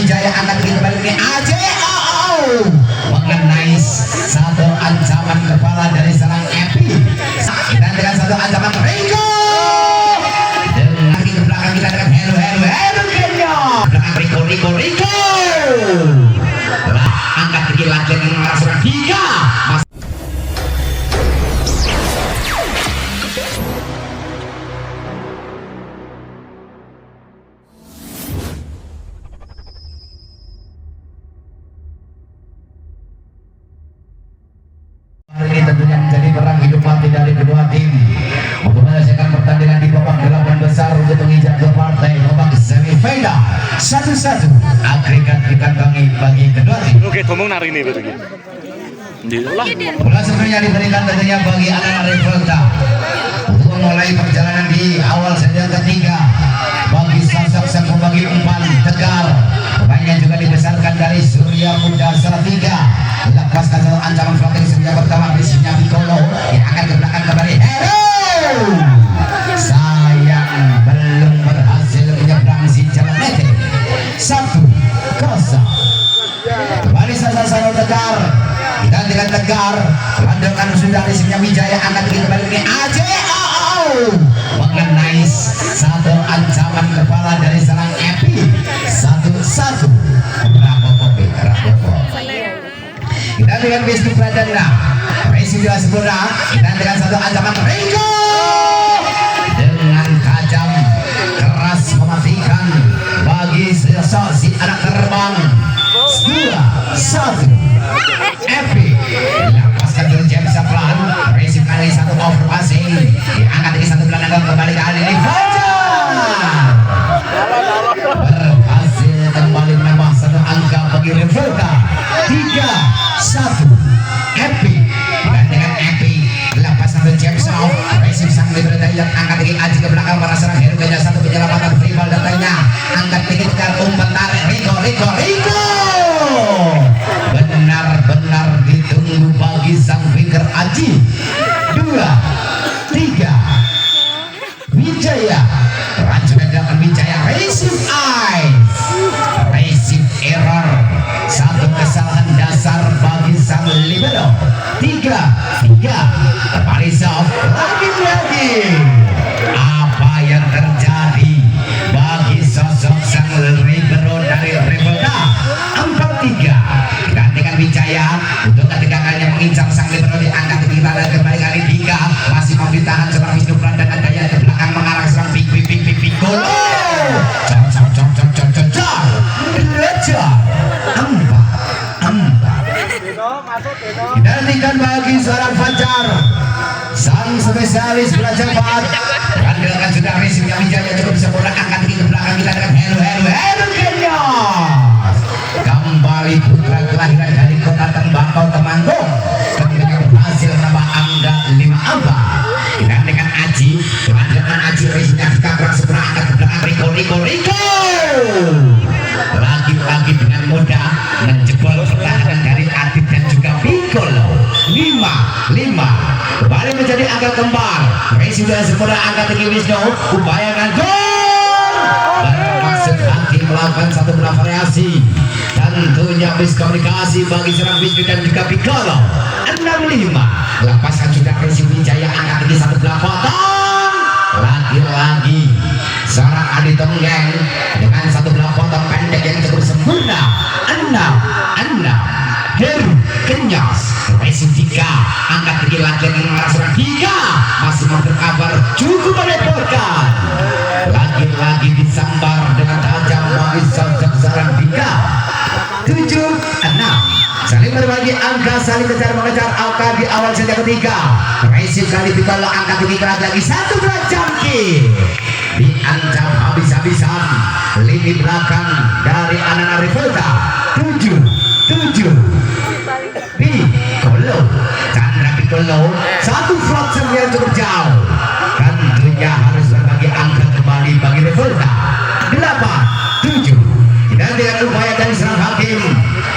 Wijaya angkat kembali ke Aceh. Mengenai satu ancaman kepala dari serang Epi dan dengan satu ancaman Ringo dengan kaki ke belakang kita dengan Heru Kenya belakang Rico angkat kaki lagi yang merasukkan 3 ini tentunya menjadi perang hidup mati dari kedua tim untuk menyelesaikan pertandingan di babak 8 besar untuk menginjak ke partai babak semifinal 1-1 agregat dikantongi bagi kedua tim. Oke, ngomong nari ini betul. Bola sebenarnya diberikan tentunya bagi anak-anak Revolta untuk memulai perjalanan di awal sejak ketiga bagi sosok sang pembagi umpan Tegar. Pemainnya juga dibesarkan dari Surya Muda Salatiga. Lepaskan satu ancaman floating Surya pertama berisinya Piccolo yang akan ke belakang kembali Heru. Sayang belum berhasil menyeberang si jalan nete. 1-0 kembali Sasano Tegar. Kita dengan Tegar landakan sudah isinya Wijaya angkat kembali ke Aceh. Mengenai satu ancaman kepala dari serang Epi 1-1 Rapopo. Kita dengan Wisnu Pradana Resi sudah sempurna. Kita dengan satu ancaman Ringo dengan tajam keras mematikan bagi si anak terbang 2-1 Epi lepaskan dulu James pelan Resi kali satu over passing diangkat dari satu gelandang kembali kali ini Fajar berhasil kembali menambah satu angka bagi Revolta 3-1 Epi. Dan dengan Epi lepas satu James off Resi sang libero yang angkat tinggi Aji ke belakang para serang Heru Kenya satu penyelamatan free ball datangnya angkat tinggi tegar umpan tarik Rico benar-benar ditunggu bagi sang finger Aji 2-3 Wijaya rancungan dalam Wijaya receive error satu kesalahan dasar bagi sang libero 3-3 kembali soft lagi apa yang terjadi bagi sosok sang libero dari Revolta 4-3 gantikan Wijaya untuk ketiga kalinya mengincar sang libero diangkat ke kita dan kembali kali Dika masih mau ditahan seorang Wisnu Pradana daya ke belakang mengarah serang Piccolo Dinantikan bagi seorang Fajar sang spesialis bola cepat dan dilakukan sudah Resi Wijaya cukup sempurna angkat ke belakang kita dengan Heru Kenya kembali putra kelahiran dari kota Tembakau Temanggung tentunya berhasil menambah angka 5 angka dengan Aji kelanjutan Aji Resi Wijaya sempurna angkat ke belakang Rico lagi-lagi dengan mudah menjebol pertahanan dari Adit dan juga Piccolo 5-5 kembali menjadi angka kembar Resi sudah sempurna angka tinggi Wisnu upayakan gol bermaksud hati melakukan satu bola variasi tentunya miskomunikasi bagi serang Wisnu dan juga Piccolo 6-5 lepaskan sudah Resi Wijaya angka tinggi satu bola potong lagi-lagi seorang Adi Tenggeng dengan satu bola potong pendek yang cukup sempurna 6 Heru Kenyas Resi 3 angkat tinggi lagi yang merasukkan 3 masih mau tercover cukup merepotkan lagi-lagi disambar dengan tajam bagi sosok seorang 3 7-6 saling berbagi angka saling mengejar angka di awal sejak ketiga Resi kali Piccolo angkat tinggi lagi satu bola jangkit diancam habis-habisan lini belakang dari anak-anak Revolta 7 Piccolo satu float yang cukup jauh tentunya harus berbagi angka kembali bagi Revolta 8-7 dan dengan upaya dari serang hakim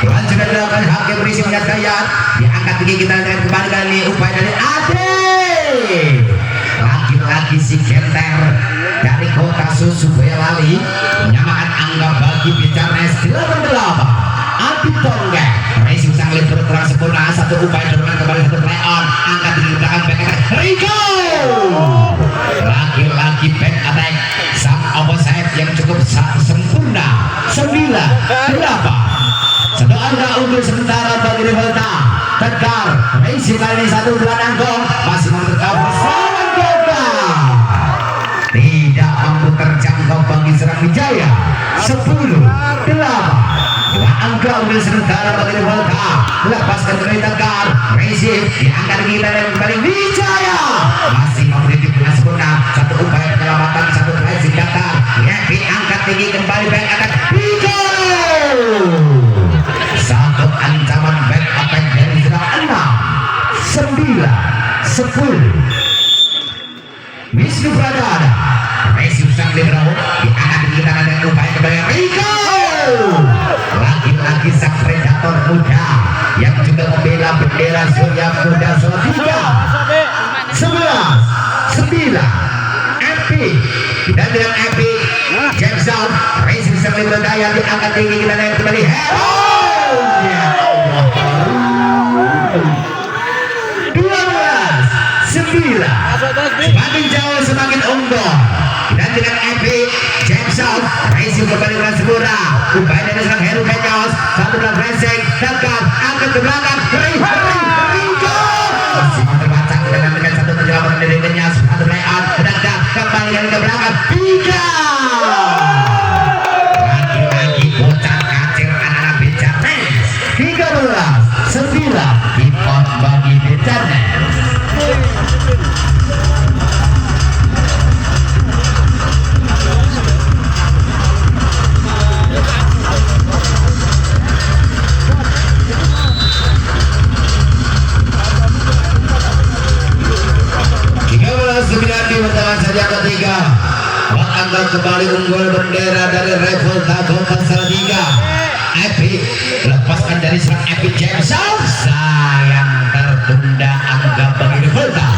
lanjutan dilakukan hakim berisi minyak dayat diangkat tinggi kita dengan kembali kali upaya dari Ade lagi-lagi si Genter dari kota Susu Boyolali menyamakan angka bagi lagi Bicarnes 88 Adi Tonggeng Racing sang lebar kurang sempurna, satu upaya dorongan kembali satu play on, angkat di belakang back attack Rico, lagi-lagi back attack sang opposite yang cukup sempurna 9-8 satu angka unggul sementara bagi Revolta. Tegar Racing kali ini satu bulan anggong masih mampu cover serangan gagal, tidak mampu terjangkau bagi Serang Wijaya 10-8 dua angka unggul sementara bagi Revolta. Lepaskan dari Tegar Racing diangkat kita dan kembali Wijaya masih mampu dengan sempurna, satu upaya penyelamatan, satu Racing Dakar yang diangkat tinggi kembali back attack Rico, satu ancaman back attack dari Serang 6-9-10 Wisnu Pradana Racing sang libero diangkat tinggi tangan dan upaya kembali Rico, lagi-lagi sang predator muda yang juga membela bendera Surya Muda Salatiga 11-9 Epic dan dengan Epic James Out Racing sang libero daya diangkat tinggi kita naik kembali Hero, ya Allah 12-9 semakin jauh semakin unggul dan dengan Epic James Out Racing kembali dengan sempurna, upaya dari serang Heru Chaos, satu belah Racing Tegar angkat ke belakang Rico masih terbaca dengan satu penyelamatan dari Kenyas, satu play on Tegar kembali dari ke belakang 3 lagi-lagi bocah kacir anak-anak Bicarnes 13-9 keep on bagi Bicarnes. Pertemuan saja ketiga angkat kembali unggul bendera dari Revolta Kota Salatiga. Epic lepaskan dari serang Epic James sayang tertunda angka bagi Revolta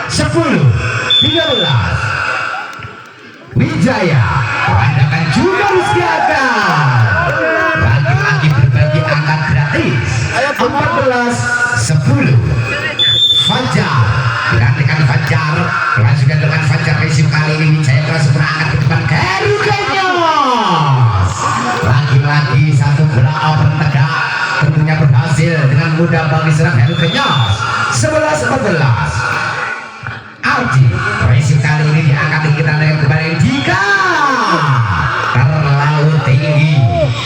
10-13 Wijaya adakan juga Rizky Akar lagi-lagi berbagi angka gratis 14-10 Fajar digantikan Fajar lanjutkan dengan Fajar Racing kali ini Wijaya keras berangkat ke depan Heru Kenyos, lagi-lagi satu bola open tegak tentunya berhasil dengan mudah bagi serang Heru Kenyos 11-14 Arji Racing kali ini diangkat kita dengan kembali Dika terlalu tinggi,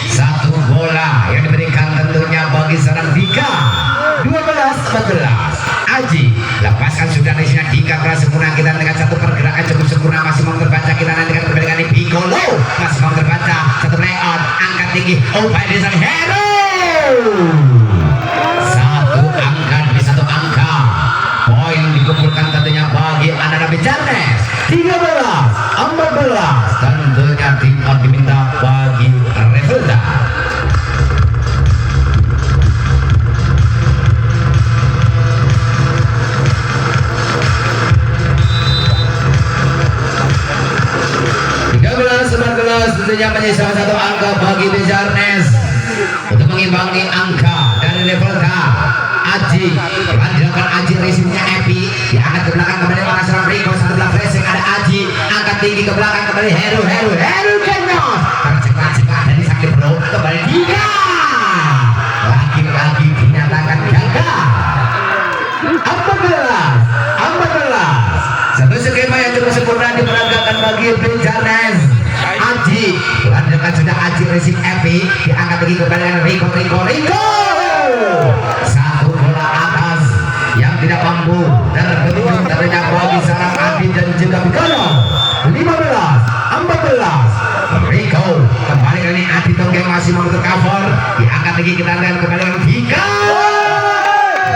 satu bola yang diberikan tentunya bagi serang Dika 12-14 Aji lepaskan sudah Racing Dika keras sempurna kita dengan satu pergerakan cukup sempurna, masih mau terbaca kita nanti dengan kembali Piccolo masih mau terbaca, satu play on angkat tinggi upaya dari sang Hero, satu angka demi satu angka poin dikumpulkan tentunya bagi anak-anak Bicarnes 13-14 tentunya tim out diminta bagi Revolta. Tentunya menjadi salah satu angka bagi Bicarnes untuk mengimbangi angka dari Revolta. Aji dilakukan Aji Racingnya Epi diangkat ke belakang kembali para serang Rico, satu belah Racing ada Aji angkat tinggi ke belakang kembali Heru Kenyos tercepat dari sakit bro kembali 3 lagi-lagi dinyatakan gagal 14 satu skema yang cukup sempurna diperagakan bagi Bicarnes. Aji lanjutkan sudah Aji Racing Epi diangkat lagi kembali Rico satu bola atas yang tidak mampu terbentuk tentunya bagi sarang Adi dan juga Piccolo 15-14 Rico kembali kali ini Adi Tonggeng masih mau tercover diangkat lagi kita lihat kembali Dika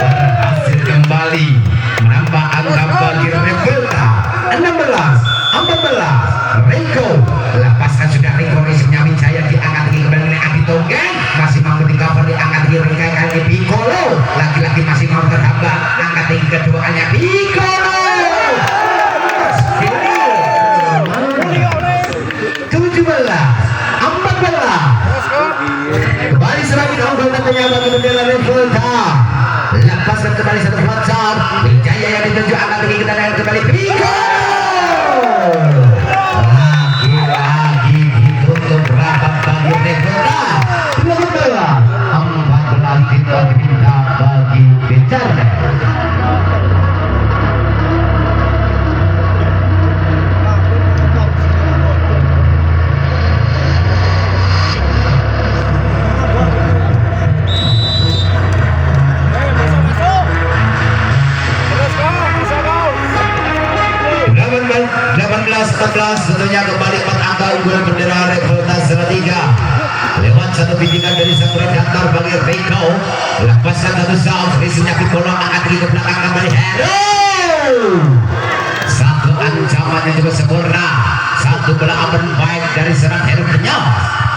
berhasil kembali menambah angka bagi Revolta 16-14 Rico lepaskan sudah Rico Racingnya Wijaya diangkat lagi kembali oleh Adi Tonggeng masih mampu di cover diangkat lagi kali Piccolo lagi-lagi masih mampu terhambat angkat tinggi keduanya Piccolo 17-14 waktunya bagi bendera Revolta. Lepaskan kembali satu flancar. Wijaya yang dituju akan tinggi kita dan kembali Piko. Lagi-lagi ditutup rapat bagi Revolta. 14 titik minta bagi Becarne. Tentunya kembali 4 angka unggulan bendera Revolta Salatiga lewat satu bidikan dari sang predator bagi Rico. Lepaskan satu south, risinya Piccolo angkat tinggi ke belakang kembali Hero. Satu ancaman yang juga sempurna, satu bola open baik dari serang Hero Kenyos.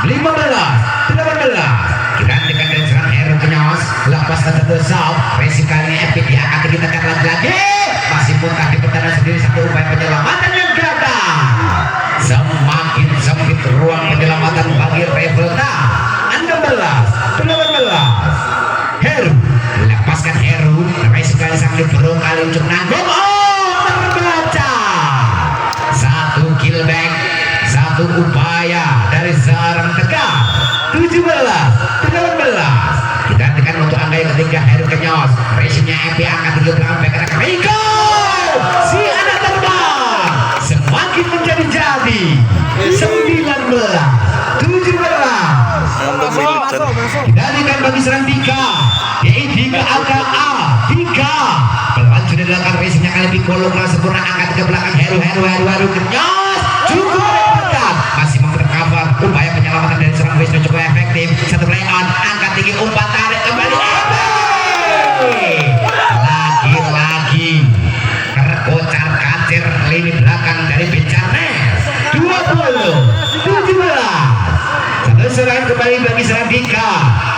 15-18 kita hentikan dari serang Hero Kenyos. Lepaskan satu south, risikannya epic diangkat tinggi tekan lagi masih muntah di pertahanan sendiri. Satu upaya penyelamatan yang gagal. Semakin sempit ruang penyelamatan bagi Revolta. 16-18 Heru lepaskan Heru, sekali sambil berung kali untuk nanggung. Terbaca satu kill back, satu upaya dari seorang Tegar. 17-18 kita tekan untuk angka yang ketiga Heru Kenyos. Racingnya MP angkat 3 belakang back anak Rico. Si anak terbang semakin menjadi-jadi. 19-17 didalikan bagi serang Dika. Dika angka A Dika berlanjut dilakukan racingnya kali Piccolo sempurna angkat ke belakang Heru Kenyos cukup dekat masih mampu tercover. Upaya penyelamatan dari serang Wisnu cukup efektif. Satu play on angkat tinggi umpan tarik kembali lagi terkocar kacir lini belakang dari Becarne. 20-17 satu serangan kembali bagi serang Dika.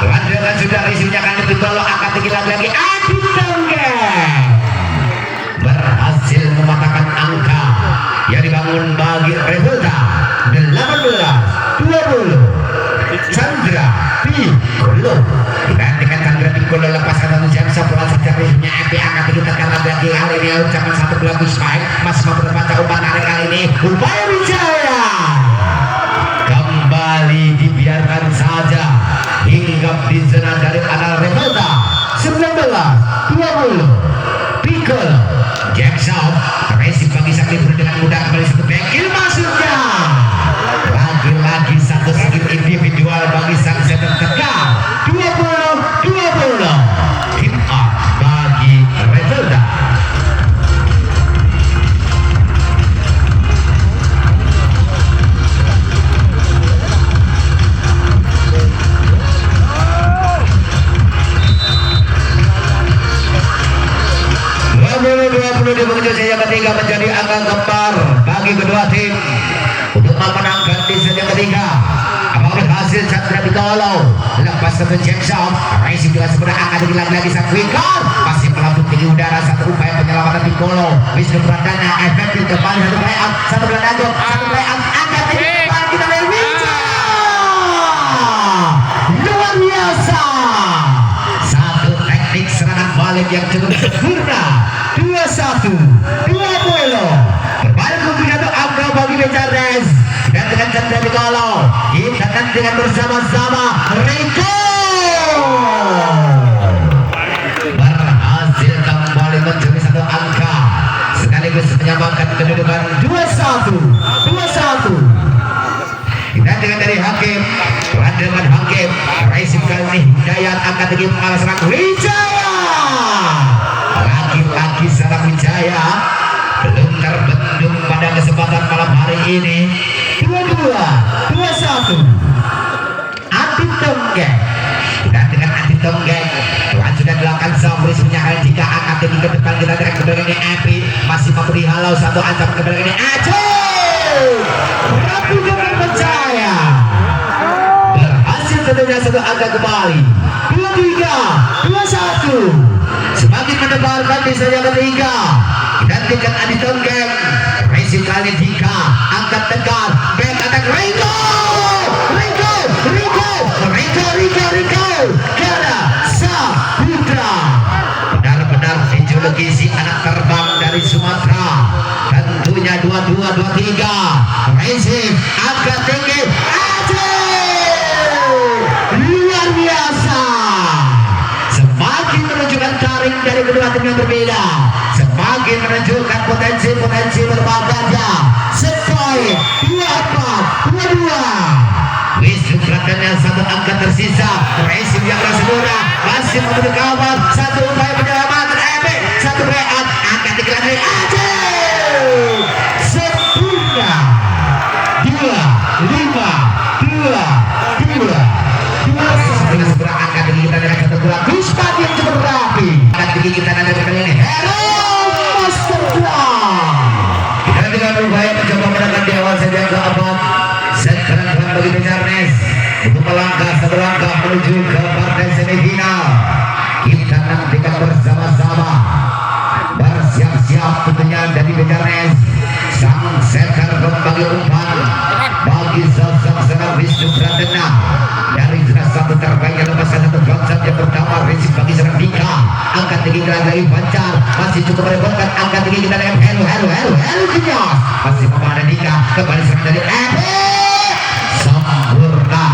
Lanjutkan sudah risinya kali Piccolo angkat tinggi lagi Adi Tonggeng berhasil mematahkan angka yang dibangun bagi Revolta. 18-20 Chandra Piccolo digantikan Chandra Piccolo. Lepaskan satu jam setelah saja risinya MP angkat tinggi tekan lagi kali ini ucapan satu belakang spike masih mampu terbaca umpan tarik kali ini upaya Wijaya kembali dibiarkan saja hingga di zona dari anal Revolta. 19-20 Piccolo Jackson terisi bagi sang libur dengan mudah kembali satu bengkel masuknya. Lagi-lagi satu skill individual bagi sang center Tegar. 20-20 tim up bagi Revolta. Di penghujung yang ketiga menjadi angka kembar bagi kedua tim untuk memenangkan di set yang ketiga. Apakah berhasil Chandra Piccolo lepas ke Jackson racing juga sebenarnya angkat lagi sang Wingard masih melambung tinggi udara. Satu upaya penyelamatan Piccolo Wisnu Pradana efektif kembali. Satu play up, satu play up, angkat tinggi depan kita lihat luar biasa. Satu teknik serangan balik yang cukup sempurna. 21-20 berbalik untuk satu angka bagi Becarnes dan dengan Chandra Piccolo kita nantikan bersama-sama Rico berhasil kembali mencuri satu angka sekaligus menyamakan kedudukan 21-21. kita dengan dari Hakim dengan Hakim racing kali ini Hidayat angkat tinggi mengalah serang Wijaya. Lagi-lagi serang Wijaya belum terbendung pada kesempatan malam hari ini. 22-21 Adi Tonggeng kita dengan Adi Tonggeng lanjutkan belakang Sabri menyangkal jika angkat tinggi ke depan. Kita dengan keberanian Epi masih mampu dihalau satu ancaman keberanian Aceh Rapi dengan percaya berhasil tentunya satu angka kembali. 23-21 semakin mendebarkan di set yang ketiga. Gantikan Adi Tonggeng racing kali Dika angkat tegar back attack Rico Rico Rico Rico Rico Rico legisi anak terbang dari Sumatera. Tentunya 22-23 Racing agak tinggi. Luar biasa, semakin menunjukkan taring dari kedua tim yang berbeda, semakin menunjukkan potensi berbaganya. Skor 24-22. Wisnu Pratanya satu angka tersisa. Racing yang sempurna masih memberi kawan. Satu upaya penyelamatan Epic, satu react akan dikelar dari sempurna. 2-5-2-2 seberang angka tinggi kita dengan satu bola Puspa yang cukup rapi. Angka tinggi kita ada kali ini Hero Masterclass. Dan dengan upaya mencoba menekan di awal saja ke abad. Sekarang bagi Bejarnes untuk melangkah satu langkah menuju ke partai semifinal. Kita nantikan bersama-sama. Bersiap-siap tentunya dari Bejarnes. Sang setter membagi umpan bagi sosok seorang Wisnu Pratana dari jelas satu terbaik yang lepaskan satu konsep yang pertama. Risik bagi seorang Dika. Angkat tinggi kita dari Pancar masih cukup merebutkan. Angkat tinggi kita dari Helu Kenyos masih memana Dika kembali serang dari sempurna,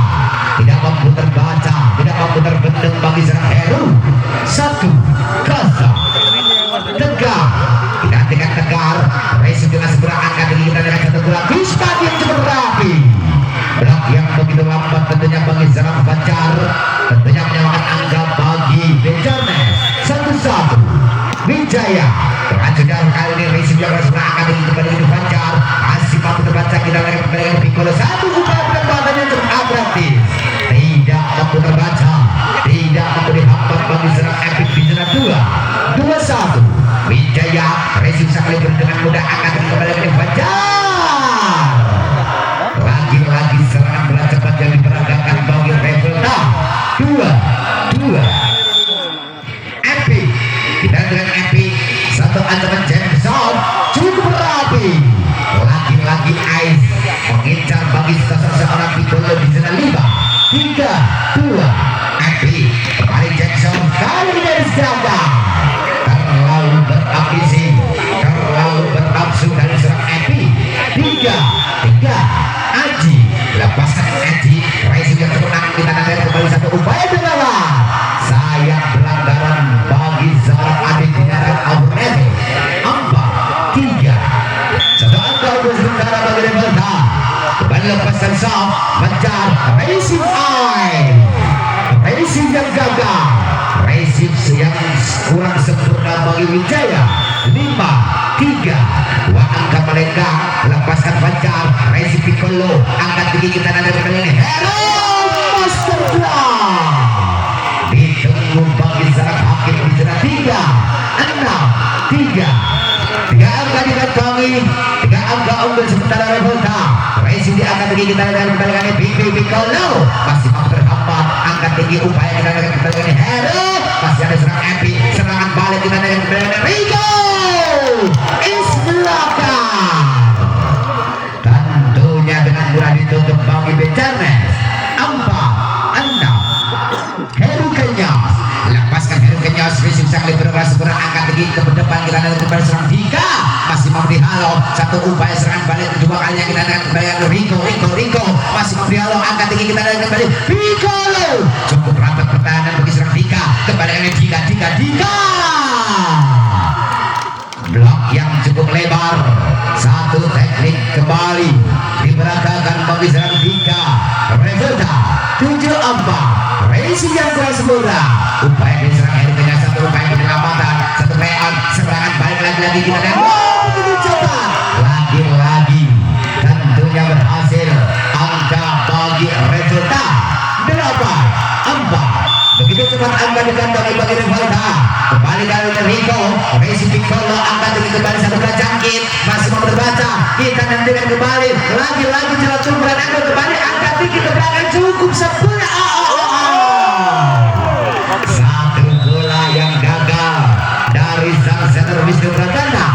tidak mampu terbaca, tidak mampu terbendung bagi serang Heru. 1-0 tegar, digantikan tegar. Racing dengan seberang angka tinggi kita dengan satu bola Puspa yang cukup rapi. Blok yang begitu lambat tentunya bagi serang Pancar, tentunya menyamakan angka bagi Bejarnes. 1-1 Wijaya. Lanjutkan kali ini Racing yang seberang angka tinggi kembali di Pancar, masih mampu terbaca. Kita lagi kembali dengan Piccolo. Satu upaya penempatan yang cukup agresif, tidak mampu terbaca, tidak mampu dihambat bagi serang Epic di zona 2-1 Wijaya. Racing sekali dengan mudah akan kembali dengan Pancar. Lagi-lagi serangan bola cepat yang diperagakan bagi Revolta. 2-2 Epic. Kita dengan Epic, satu ancaman Jameson cukup rapi. Lagi-lagi Ice mengincar bagi seorang Piccolo di zona 5. 3-2 Epic. Kembali Jackson kali ini dari Strada. Terlalu berambisi, terlalu bernafsu dari seorang Epic. 3-3 Aji. Lepaskan Aji. Racing yang kemenangan kita nanti kembali satu upaya pengawan. Sayang pelanggaran bagi seorang adik dinyakan Abrunete. 4-3 satu angka untuk sementara bagi Revolta. Kembali lepaskan soft Pancar. Racing Eye, Racing yang gagal, Racing yang kurang sempurna bagi Wijaya. 5-3 dua angka melenggang. Lepaskan Pancar. Racing Piccolo. Angkat tinggi kita nanti kali ini Hero Masterclass. Ditunggu bagi serang hakim di zona 3-6-3. 3 angka dikantongi, 3 angka unggul sementara Revolta. Racing diangkat tinggi kita dengan kembaliannya Piccolo. Masih mampu terhambat. Angkat tinggi upaya kita dengan kembaliannya Hero. Masih ada serang Epic. Serangan balik kita dengan kembaliannya Rico Ismelaka. Tentunya dengan mudah ditutup bagi Bejarnes. 4-6 Heru Kenyos. Lepaskan Heru Kenyos. Racing sangat bergerak sempurna. Angkat tinggi ke depan kita dengan kembali serang Dika. Masih mampu dihalau. Satu upaya serangan balik kedua kalinya kita dengan kembali Rico. Masih mampu dihalau. Angkat tinggi kita dengan kembali Piccolo. Cukup rapat pertahanan bagi serang Dika. Kembali dengan Dika. Blok yang cukup lebar. Satu teknik kembali diperagakan bagi serang Dika. Revolta 7-4 Racing yang kurang sempurna. Upaya diserang Heru Kenyos. Satu upaya penyelamatan, satu react, serangan balik lagi kita dan begitu cepat. Lagi-lagi tentunya berhasil. Angka bagi Revolta 8-4. Begitu cepat angka dikantongi bagi Revolta. Kembali kali ini Rico. Racing Piccolo. Angka tinggi kembali satu bola jangkit. Masih mau terbaca. Kita nantikan kembali. Lagi-lagi jalan tumpuran angka kembali. Angka tinggi ke belakang cukup sempurna. Satu bola yang gagal dari sang setter Wisnu Pratana.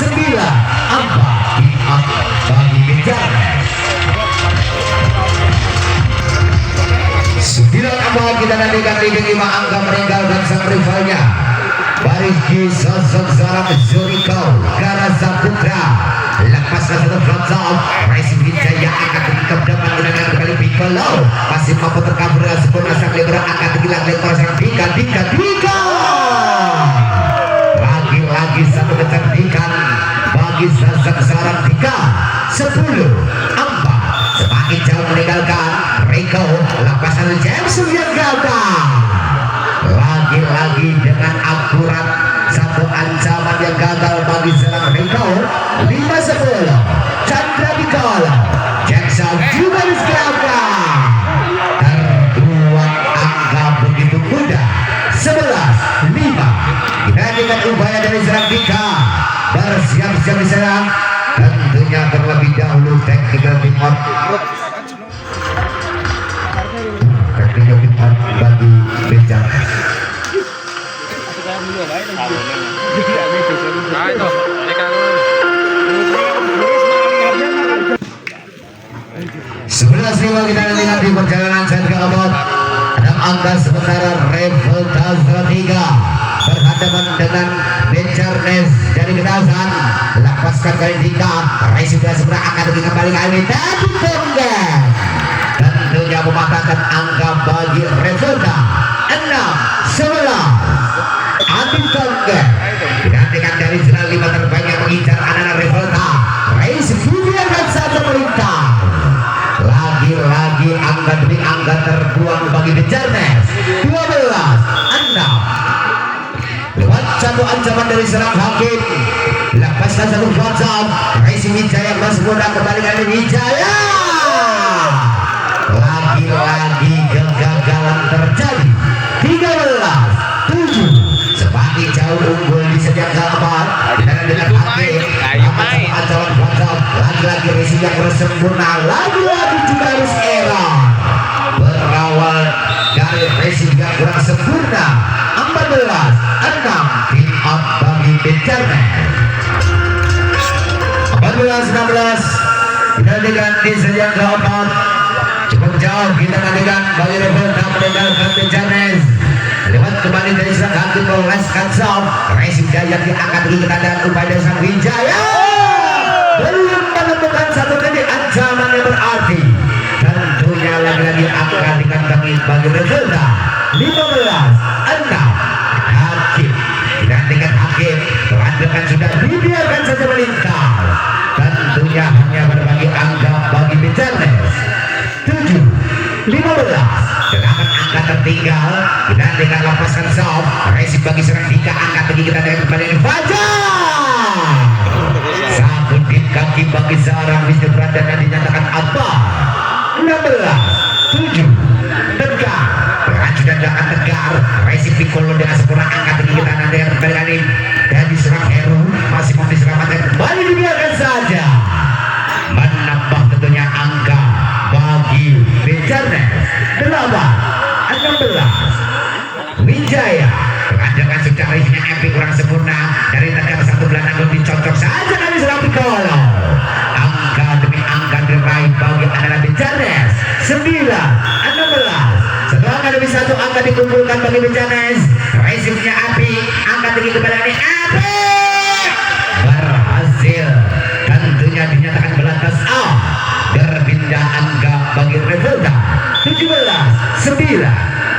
9-4 bagi Bejarnes. 9 angka kita nantikan leading 5 angka meninggalkan sang rivalnya. Bariki sosok seorang Zuriko Garasa Putra lepaskan satu front Racing Wijaya akan tetap dapat dilakukan kembali Piccolo masih mampu terkabur dengan sempurna sang libero akan tergilang lekor serang Dika lagi-lagi satu kecerdikan bagi sosok seorang Dika 10-4 semakin jauh meninggalkan Rico lepasan James yang gagal lagi-lagi dengan akurat satu ancaman yang gagal bagi serang Rico 5-10 Chandra Piccolo Jackson juga diserahkan terbuat angka begitu mudah 11-5 kita dengan upaya dari serang Dika bersiap-siap diserang tentunya terlebih dahulu technical team-up bagi Benjar sebelas 5 kita lihat di perjalanan set ke abad ada angka sementara Revolta 3 berhadapan dengan Benjarnes dari Kedasan lepaskan kali Dika Rai sudah sebenarnya akan kembali kali ini tapi Tongga tentunya mematahkan angka bagi Revolta 6-11 Adil Tongga digantikan dari jalan 5 terbaik yang mengincar anak Revolta Rai dibiarkan saja melintang lagi-lagi angka demi angka terbuang bagi Benjarnes 12-6 lewat satu ancaman dari serang Hakim lepaskan satu WhatsApp Racing Wijaya masih mudah kembali kali Wijaya lagi-lagi kegagalan terjadi 13-7 semakin jauh unggul di setiap sahabat dan dengan Hakim dapat satu ancaman WhatsApp lagi-lagi Racing yang bersempurna lagi-lagi juga harus error berawal dari Racing yang kurang sempurna 14-6 team up bagi Benjarnes 14-16 kita diganti sejak keempat cukup jauh kita gantikan bagi Revolta meninggalkan Benjarnes lewat kembali dari serang Hakim meloloskan Sound Racing Jaya diangkat ke keadaan upaya sang Wijaya belum menemukan satu titik ancaman yang berarti tentunya lagi-lagi akan dikantongi bagi Revolta 15-6 Hakim digantikan Hakim pelantikan sudah dibiarkan saja melintang tentunya hanya berbagi angka bagi Benjarnes 7-15 dengan angka tertinggal digantikan lepaskan Sound Racing bagi serang Dika angka tinggi kita dengan kembali Fajar satu tip kaki bagi seorang Wisnu Pradana dinyatakan apa 16-7 tegar peran sudah akan tegar Racing Piccolo dengan sempurna angka tinggi kita nanti yang kembali kali dan diserang Heru masih mau diselamatkan kembali dibiarkan saja menambah tentunya angka bagi Benjarnes 8-16 Wijaya dengan sudah Racingnya MP kurang sempurna dari tegar satu gelandang dicocok saja kali serang Piccolo angka demi angka diraih bagi adalah Benjarnes 9-16 setelah demi satu angka dikumpulkan bagi Benjarnes Racingnya api angka tinggi kembali api berhasil tentunya dinyatakan belantas out berpindah angka bagi Revolta 17-9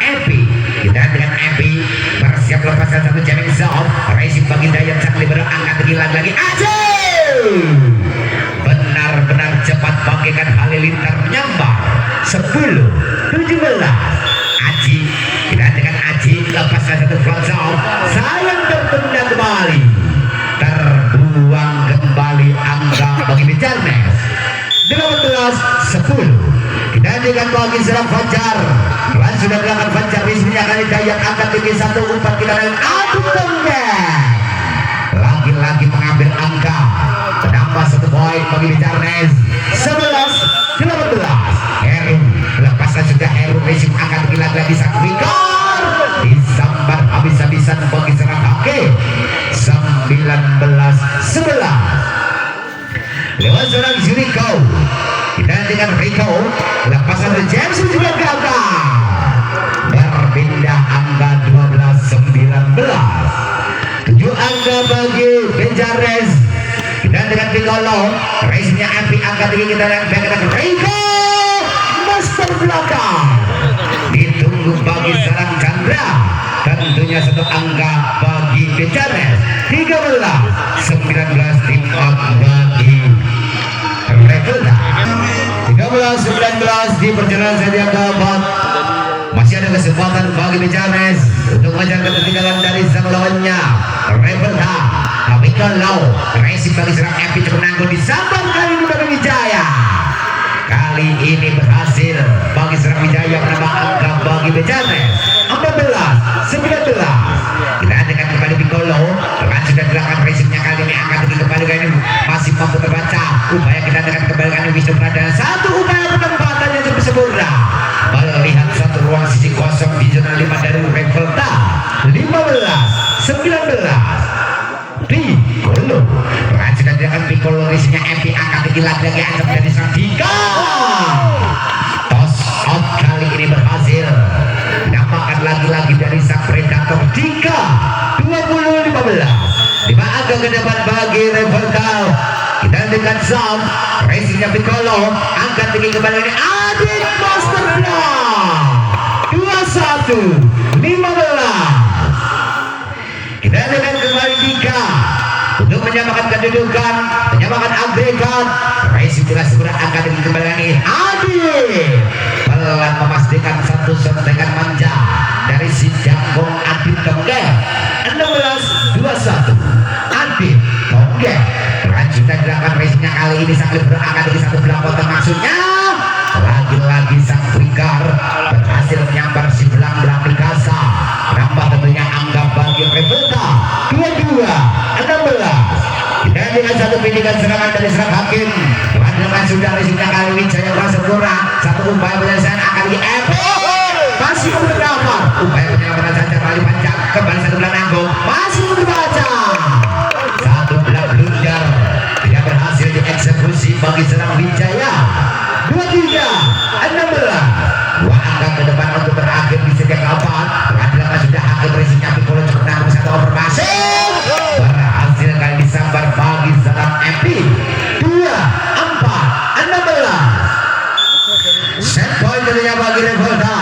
Epi kita dengan Epi bersiap lepaskan satu jamming zone Racing bagi Dayat sang libero angka tinggi lagi benar-benar cepat bagaikan halilintar menyambar 10-17 Aji kita dengan Aji lepaskan satu front zone sayang tertunda kembali terbuang kembali angka bagi Benjarnes 18-10 kita dengan bagi serang Fajar Tuhan sudah melakukan Fajar resminya kali Dayat angkat tinggi 1-4 kita dengan Aduh Tongga lagi-lagi mengambil angka menambah satu poin bagi Benjarnes 11-18 Heru lepaskan sudah Heru Racing angkat tinggi lagi sang Wikor disambar habis-habisan bagi serang Hakim 19-11 lewat serang Juriko kita dengan Rico lepasan dari James juga gagal berpindah angka 12-19 bagi Benjares. Dan dengan Piccolo, race-nya MP angkat tinggi kita dan back Rico master belakang. Ditunggu bagi serang Chandra. Tentunya satu angka bagi Benjares. 13-19 tim out bagi Revelta. 13-19 di perjalanan saja keempat. Masih ada kesempatan bagi Benjares untuk mengejar ketertinggalan dari sang lawannya Revelta. Tapi kalau racing bagi serang MP cukup nanggung disambar kali ini bagi Wijaya. Kali ini berhasil bagi serang Wijaya menambah angka bagi Benjares. 14-19. Kita adakan kembali Piccolo. Dengan sudah dilakukan racingnya kali ini akan kembali kali ini masih mampu terbaca. Upaya kita adakan kembali kali ini Wisnu Pradana. Satu upaya penempatan yang cukup sempurna. Melihat satu ruang sisi kosong di zona 5 dari Revelta. 15-19. Piccolo. Dengan sudah dilakukan Piccolo racingnya MP akan lagi ancam dari serang Dika. Toss out kali ini berhasil. Dapatkan lagi-lagi dari sang predator Dika. 20-15. 5 angka ke depan bagi Revelta. Kita dengan sound racingnya Piccolo angkat tinggi kembali ini Adit Master Block. 21-15. Kita dengan kembali Dika untuk menyamakan kedudukan, menyamakan agregat. Racing jelas segera angkat tinggi kembali ini Adit pelan memastikan satu sentekan manja dari si Jambong Adit Tonggeng. 16-21 Adit Tonggeng. Lanjutan gerakan racingnya kali ini sang libero angkat di satu belakang maksudnya lagi-lagi sang Frikar berhasil menyambar si belang-belang Mikasa. Nambah tentunya angka bagi Revelta. 22-16. Dan dengan satu pindikan serangan dari serang hakim dengan sudah racingnya kali ini Jaya merasa sempurna. Satu upaya penyelesaian akan di masih beberapa upaya penyelesaian saja kali panjang kembali satu belah nanggung masih terbaca. Satu belah blunder tidak berhasil dieksekusi bagi serang Wijaya. 23-16. Dua angka ke depan untuk berakhir di setiap keempat. Pengadilan sudah hakim racingnya Piccolo cukup nanggung satu over masing. Berhasil kali disambar bagi serang MP. 2-4-16. Set point tentunya bagi Revelta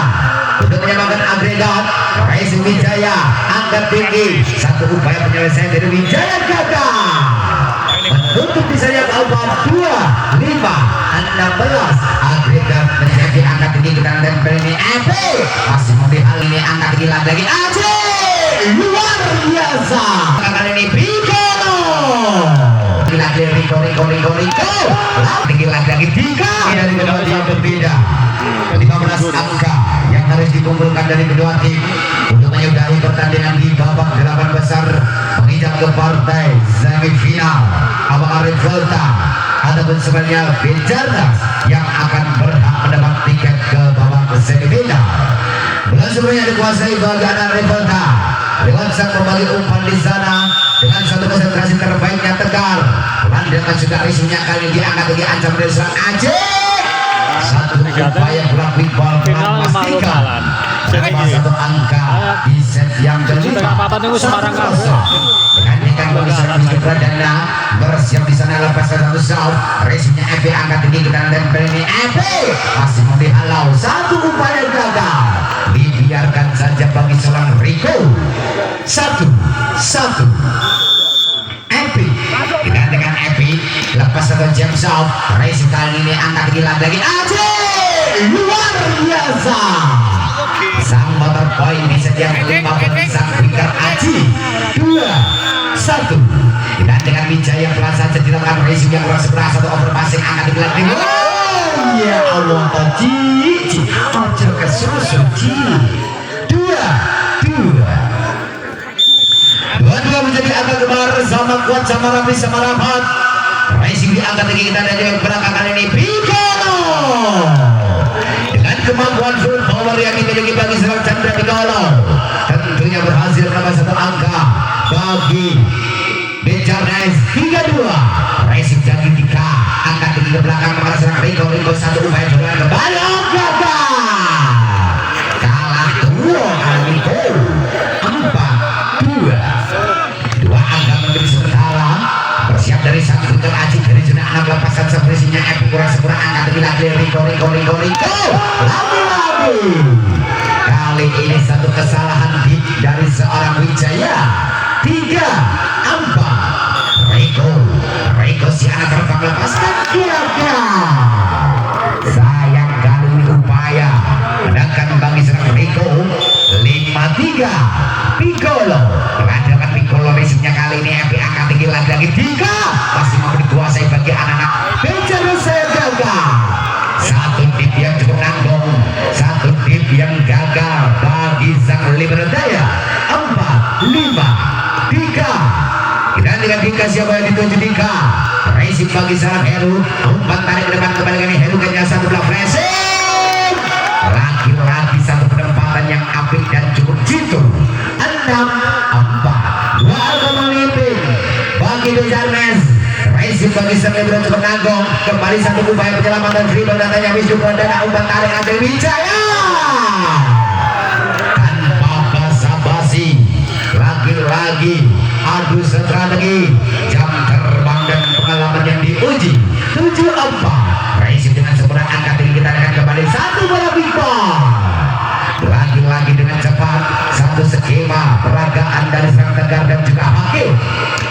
untuk menyamakan agregat. Racing Wijaya angkat tinggi. Satu upaya penyelesaian dari Wijaya gagal. Menutup di sayap keempat. 2-5-16. Agregat menjadi angkat tinggi kita dan ini MP masih memberi hal ini angkat tinggi lagi Aji luar biasa. Kali ini Piccolo lagi Rico tinggi lagi Dika dari kedua tim berbeda. 15 angka yang harus dikumpulkan dari kedua tim untuk menyudahi pertandingan di babak 8 besar menginjak ke partai semifinal. Apakah Revelta ataupun sebenarnya Benjares yang akan berhak mendapat tiket ke babak semifinal. Bulan sebelumnya dikuasai bagi anak Revelta dengan sang pembagi umpan di sana dengan satu konsentrasi terbaiknya Tegar. Dengan sudah racingnya kali diangkat lagi ancaman dari serang Aceh. Satu upaya bola pinball memastikan satu angka di set yang kelima. Dengan bagi serang Wisnu Pradana bersiap di sana lepaskan satu shout. Racingnya MP angkat tinggi ke kanan dan ini MP masih mau dihalau. Satu upaya gagal. Dibiarkan saja bagi seorang Rico. 1-1 MP. Kita dengan MP lepas satu jam shout. Racing kali ini angkat tinggi lagi Aceh luar biasa. Sang motor point di setiap kelima sang Frikar Aji. 2-1. Kita dengan Wijaya pelan saja dilakukan racing yang kurang sebelah satu over passing angkat tinggi lagi. Ya Allah tadi ojo kesusu Ji. 2-2. Dua-dua menjadi angka gemar sama kuat sama rapi sama rapat. Racing diangkat tinggi kita dan yang belakang kali ini Piccolo dengan kemampuan full power yang dimiliki bagi serang Chandra Piccolo tentunya berhasil menambah satu angka bagi Benjares. 3-2. Racing jadi Dika angkat tinggi ke belakang mengarah serang Rico satu upaya berlawan kembali gagal. Kalah dua Rico. 4-2. Dua angka Riko lagi-lagi. Kali ini satu kesalahan dari seorang Wijaya. 3-4. Riko si anak terbang lepaskan gagal. Sayang kali ini upaya menangkan bagi serang Riko. 5-3. Piccolo dengan Piccolo resipnya kali ini MP angkat tinggi lagi 3 masih mau dikuasai bagi anak-anak Benjaro saya gagal. Satu tip yang cukup nanggung, satu tip yang gagal bagi sang Libero Daya. 4-5-3. kita dengan Dika, siapa yang dituju Dika? Resip bagi serang Heru, umpan tarik ke depan kembali dengan Heru kenyal satu belah flashing. Lagi-lagi satu penempatan yang apik dan cukup jitu. 6-4. 2 memimpin bagi Bejarnes. Resip bagi Serlebron cukup nanggung. Kembali satu upaya penyelamatan dribble datanya Wisnu Pradana, umpan tarik Andre Wijaya. Tanpa basa-basi, lagi-lagi adu strategi, jam terbang dan pengalaman yang diuji. 7-4. Resip dengan sempurna angkat tinggi, kita akan kembali satu bola pimpong. Lagi-lagi dengan cepat, satu skema peragaan dari serang Tegar dan juga Hakim.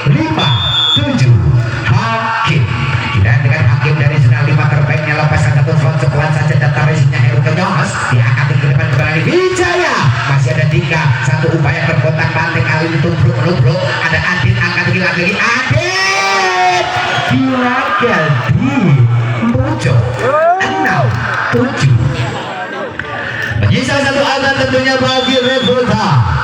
5-7. Hakim, kita dengan Hakim dari zona 5 terbaiknya lepasan satu front saja data resipnya Heru Kenyos diangkat ke depan kembali Wijaya. Masih ada Dika, satu upaya berkontak banting kali ini tubruk ada Adit angkat lagi Adit gagal di Mbojo. 6-7. Menyisa satu angka tentunya bagi Revolta.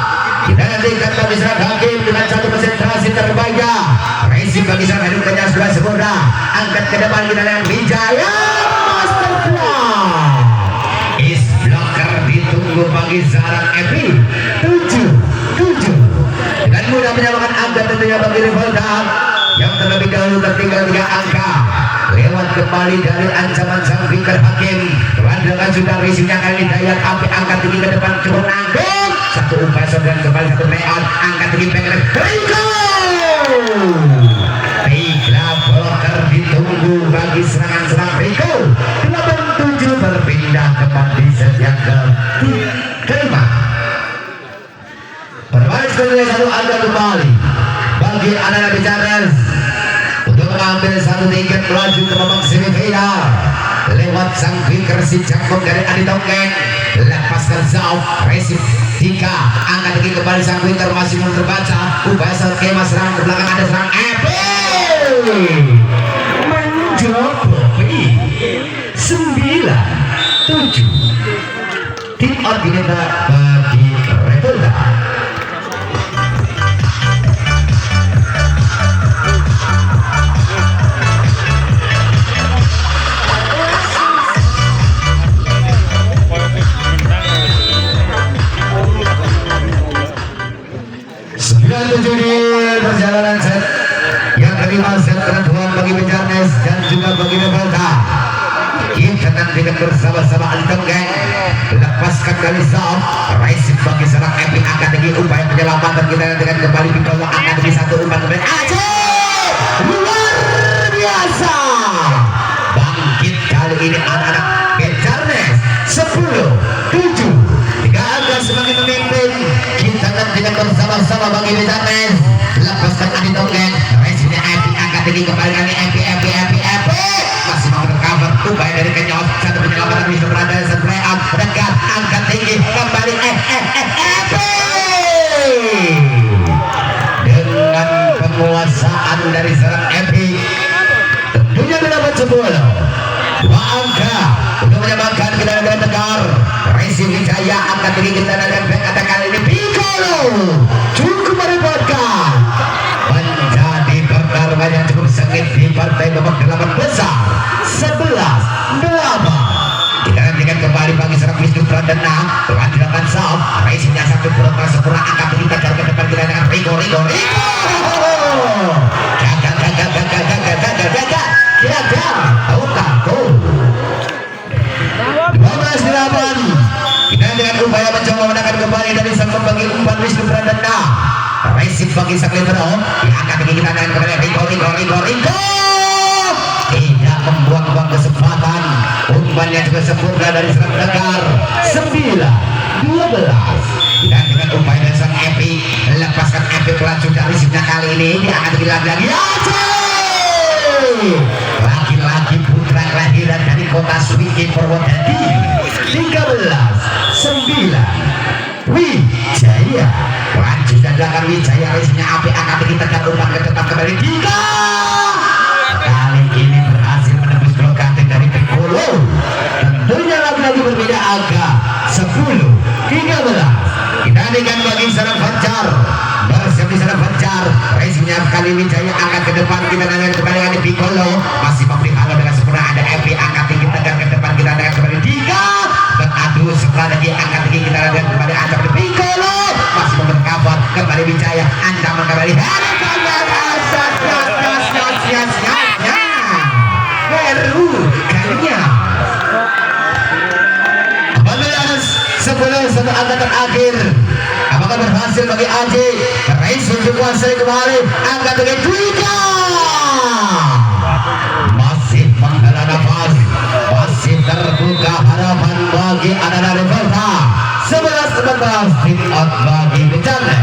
Kita nantikan bagi serang Hakim dengan satu konsentrasi terbaiknya. Resip bagi serang Heru Kenyos sudah sempurna. Angkat ke depan kita dengan Wijaya. Master plan. Is blocker ditunggu bagi serang Epi. 7-7. Dengan mudah menyamakan angka tentunya bagi Revolta yang terlebih dahulu tertinggal 3 angka. Lewat kembali dari ancaman sang Fikar Hakim. Landakan sudah risihnya kali Dayat sampai angkat tinggi ke depan cukup nanggung. Satu upaya dan kembali satu layout angkat tinggi pengen Riko. 3 blocker ditunggu bagi serangan Riko. 8-7 berpindah kembali sejak kelima. Berbalik sebagai satu angka kembali bagi anak-anak Bejarnes untuk mengambil satu tiket melaju ke babak semifinal lewat sang Fikar si Jangkong dari Adi Tongkeng. Lepaskan Zau, resip Dika angkat tinggi kembali sang Fikar masih belum terbaca. Upaya skema serangan ke belakang ada serang Epi menjodohi. 9-7. Tim Ordinata bagi Revolta. Perjalanan set yang kelima, set penentuan bagi Bejarnes dan juga bagi Revolta. Kita nantikan bersama-sama Ali Tonggeng. Lepaskan kali Zom, resip bagi serang Epi angkat tinggi upaya penyelamatan. Kita nantikan kembali Piccolo angkat tinggi satu umpan kembali Aceh. Luar biasa bangkit kali ini anak-anak Bejarnes. 10-7. 3 angka semakin memimpin. Kita nantikan bersama-sama bagi Bejarnes. Lepaskan Adi Tonggeng, resipnya Epi angkat tinggi kembali kali Epi masih mau tercover upaya dari Kenyos. Satu penyelamatan Wisnu Pradana, satu layout dekat angkat tinggi kembali Epi dengan penguasaan dari serang Epi tentunya mendapat 10. 2 angka untuk menyamakan kendaraan Tegar. Resip Wijaya angkat tinggi kita dan back attack kali ini Piccolo cukup merepotkan. Menjadi pertarungan yang cukup sengit di partai babak 8 besar. 11-8. Kita nantikan kembali bagi serang Wisnu Pradana. Telah dilakukan Zom, resipnya satu berontak sempurna angkat tinggi Tegar ke depan kita dengan Riko. Gagal. Tahu. 12-8. Kita dengan upaya mencoba menangkan kembali dari sang pembagi umpan Wisnu Pradana. Resip bagi sang Libero diangkat tinggi kita dengan kembali Riko. tidak membuang-buang kesempatan. Umpannya juga sempurna dari Serang Tegar. 9-12. Dan dengan upaya sang Epi, lepaskan Epi pelaju dari sini kali ini dia akan lagi lagi-lagi putra kelahiran dari kota Swiki Purwodadi. 13-9. Wijaya lanjut dan belakang Wijaya resinya Api angkat tinggi tegar umpan ke depan kembali Dika. Kali ini berhasil menembus blok kanting dari Piccolo. Tentunya lagi-lagi berbeda angka. 10-13. Kita dengan bagi serang Fajar bersiap di serang Fajar. Resinya kali Wijaya angkat ke depan, kita dengan kembali dengan Piccolo masih memberi halo dengan sempurna. Ada Epi angkat tinggi tegar ke depan, kita dengan kembali Dika. Beradu strategi angkat tinggi, kita dengan kembali angkat ke Piccolo masih memberi cover kembali Wijaya ancaman kembali baru kalinya 11 satu angkatan akhir. Apakah berhasil bagi Aji? Reis dikuasai kembali angkat dengan Dika. Masih menghela nafas, masih terbuka harapan bagi anak-anak Revolta. 11-14 tim out bagi bencana.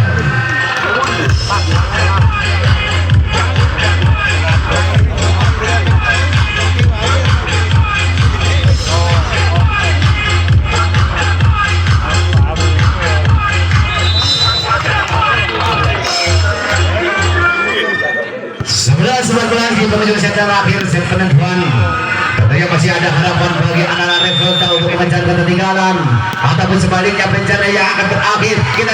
Di penghujung set terakhir set penentuan. Tentunya masih ada harapan bagi anak-anak Revolta untuk mengejar ketertinggalan ataupun sebaliknya bencana yang akan berakhir. Kita